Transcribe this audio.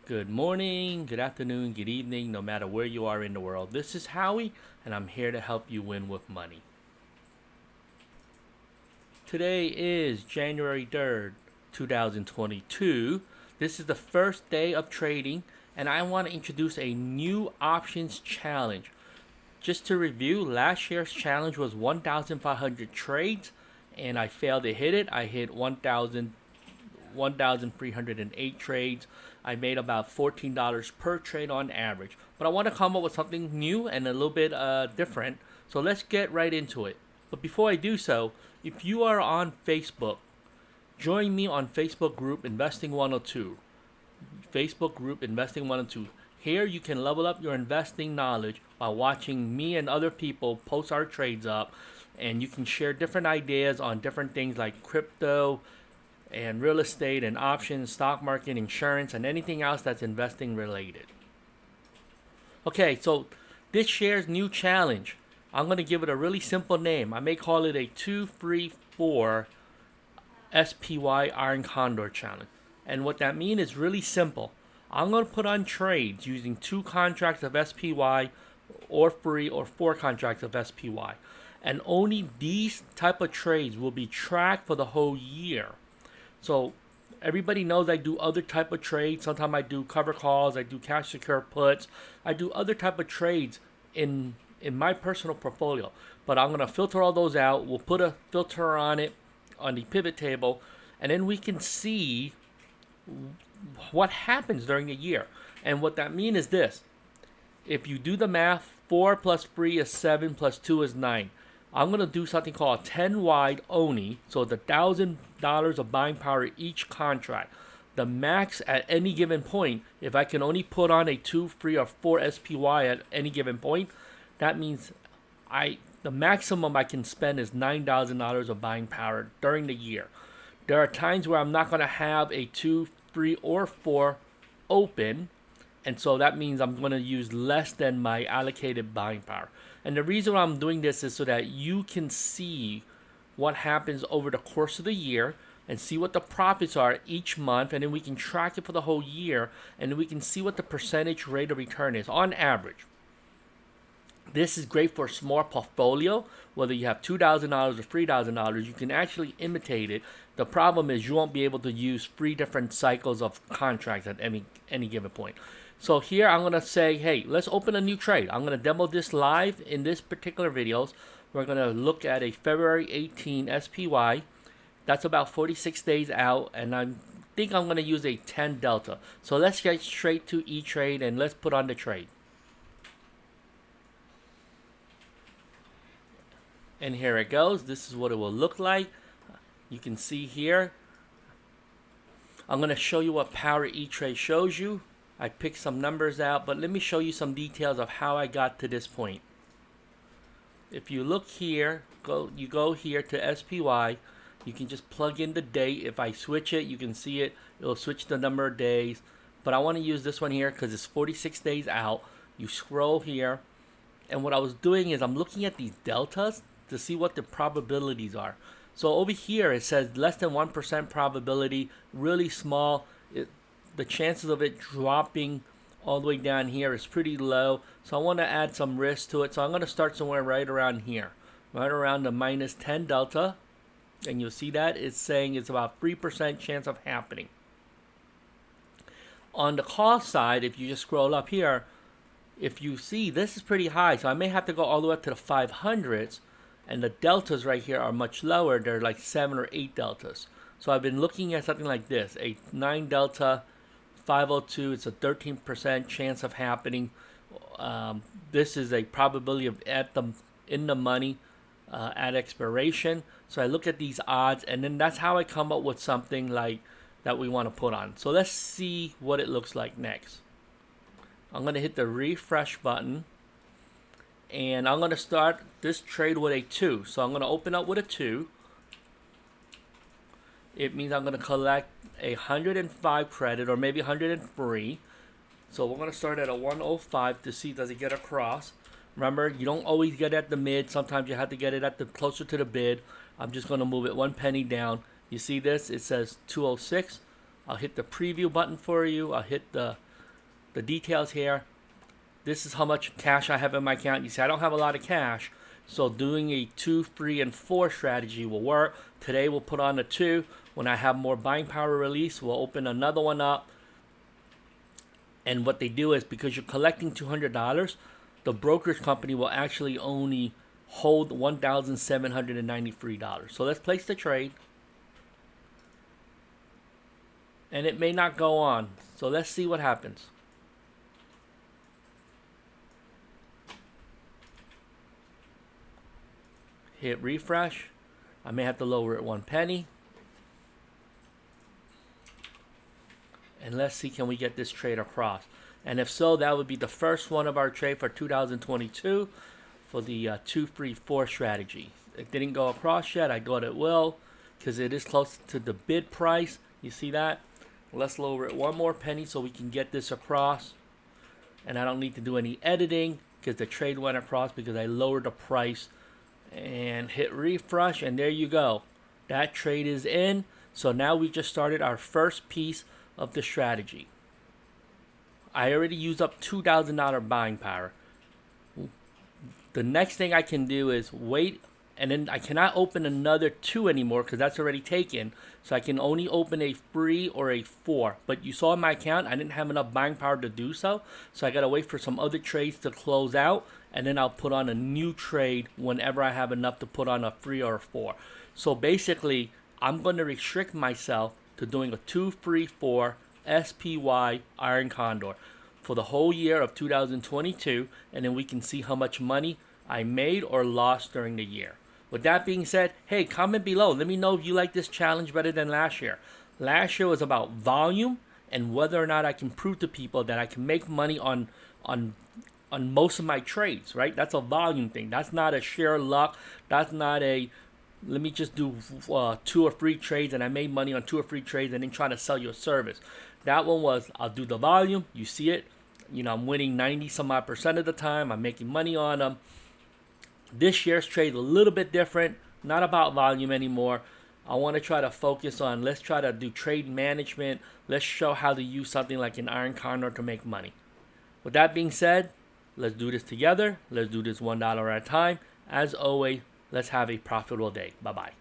Good morning, good afternoon, good evening, no matter where you are in the world. This is Howie, and I'm here to help you win with money. Today is January 3rd, 2022. This is the first day of trading, and I want to introduce a new options challenge. Just to review, last year's challenge was 1,500 trades, and I failed to hit it. I hit 1,308 trades. I made about $14 per trade on average. But I want to come up with something new and a little bit different. So let's get right into it. But before I do so, if you are on Facebook, join me on Facebook group Investing 102. Facebook group Investing 102. Here you can level up your investing knowledge by watching me and other people post our trades up, and you can share different ideas on different things like crypto and real estate and options, stock market, insurance, and anything else that's investing related. Okay, so this year's new challenge, I'm going to give it a really simple name. I may call it a 234 SPY Iron Condor challenge. And what that means is really simple. I'm going to put on trades using 2 contracts of SPY or 3 or 4 contracts of SPY. And only these type of trades will be tracked for the whole year. So everybody knows I do other type of trades. Sometimes I do cover calls, I do cash secure puts, I do other type of trades in my personal portfolio. But I'm going to filter all those out. We'll put a filter on it on the pivot table, and then we can see what happens during the year. And what that means is this. If you do the math, 4 plus 3 is 7 plus 2 is 9. I'm going to do something called 10 wide only. So the $1,000 of buying power each contract. The max at any given point, if I can only put on a 2, 3, or 4 SPY at any given point, that means the maximum I can spend is $9,000 of buying power during the year. There are times where I'm not going to have a 2, 3, or 4 open, and so that means I'm going to use less than my allocated buying power. And the reason why I'm doing this is so that you can see what happens over the course of the year and see what the profits are each month, and then we can track it for the whole year, and then we can see what the percentage rate of return is on average. This is great for a small portfolio. Whether you have $2,000 or $3,000, you can actually imitate it. The problem is you won't be able to use 3 different cycles of contracts at any given point. So here I'm going to say, hey, let's open a new trade. I'm going to demo this live in this particular videos. We're going to look at a February 18 SPY. That's about 46 days out, and I think I'm going to use a 10 delta. So let's get straight to E-Trade and let's put on the trade. And here it goes. This is what it will look like. You can see here. I'm going to show you what Power E-Trade shows you. I picked some numbers out, but let me show you some details of how I got to this point. If you look here, you go here to SPY. You can just plug in the date. If I switch it, you can see it. It'll switch the number of days. But I want to use this one here because it's 46 days out. You scroll here. And what I was doing is I'm looking at these deltas to see what the probabilities are. So over here it says less than 1% probability, really small. The chances of it dropping all the way down here is pretty low. So I want to add some risk to it. So I'm going to start somewhere right around here, right around the minus 10 delta. And you'll see that it's saying it's about 3% chance of happening. On the call side, if you just scroll up here, if you see this is pretty high. So I may have to go all the way up to the 500s. And the deltas right here are much lower. They're like 7 or 8 deltas. So I've been looking at something like this, a 9 delta, 502. It's a 13% chance of happening. This is a probability of in the money at expiration. So I look at these odds, and then that's how I come up with something like that we want to put on. So let's see what it looks like next. I'm going to hit the refresh button. And I'm going to start this trade with a 2. So I'm going to open up with a 2. It means I'm going to collect 105 credit or maybe 103. So we're going to start at a 105 to see does it get across. Remember, you don't always get at the mid. Sometimes you have to get it at the closer to the bid. I'm just going to move it 1 penny down. You see this? It says 206. I'll hit the preview button for you. I'll hit the the details here. This is how much cash I have in my account. You see, I don't have a lot of cash, so doing a 2, 3, and 4 strategy will work. Today we'll put on a 2. When I have more buying power release, we'll open another one up. And what they do is, because you're collecting $200, the brokerage company will actually only hold $1,793. So let's place the trade. And it may not go on. So let's see what happens. Hit refresh. I may have to lower it 1 penny. And let's see, can we get this trade across? And if so, that would be the first one of our trade for 2022 for the 2, 3, 4 strategy. It didn't go across yet. I thought it will because it is close to the bid price. You see that? Let's lower it 1 more penny so we can get this across. And I don't need to do any editing because the trade went across because I lowered the price. And hit refresh, and there you go. That trade is in. So now we just started our first piece of the strategy. I already used up $2,000 buying power. The next thing I can do is wait, and then I cannot open another 2 anymore because that's already taken. So I can only open a 3 or a 4. But you saw in my account, I didn't have enough buying power to do so. So I got to wait for some other trades to close out. And then I'll put on a new trade whenever I have enough to put on a 3 or a 4. So basically, I'm going to restrict myself to doing a 2, 3, 4 SPY Iron Condor for the whole year of 2022. And then we can see how much money I made or lost during the year. With that being said, hey, comment below. Let me know if you like this challenge better than last year. Last year was about volume and whether or not I can prove to people that I can make money on most of my trades, right? That's a volume thing. That's not a sheer luck. That's not a, let me just do 2 or 3 trades and I made money on 2 or 3 trades and then try to sell you a service. That one was, I'll do the volume. You see it. You know, I'm winning 90 some odd % of the time. I'm making money on them. This year's trade a little bit different. Not about volume anymore. I want to try to focus on, let's try to do trade management. Let's show how to use something like an Iron Condor to make money. With that being said, let's do this together. Let's do this $1 at a time. As always, let's have a profitable day. Bye-bye.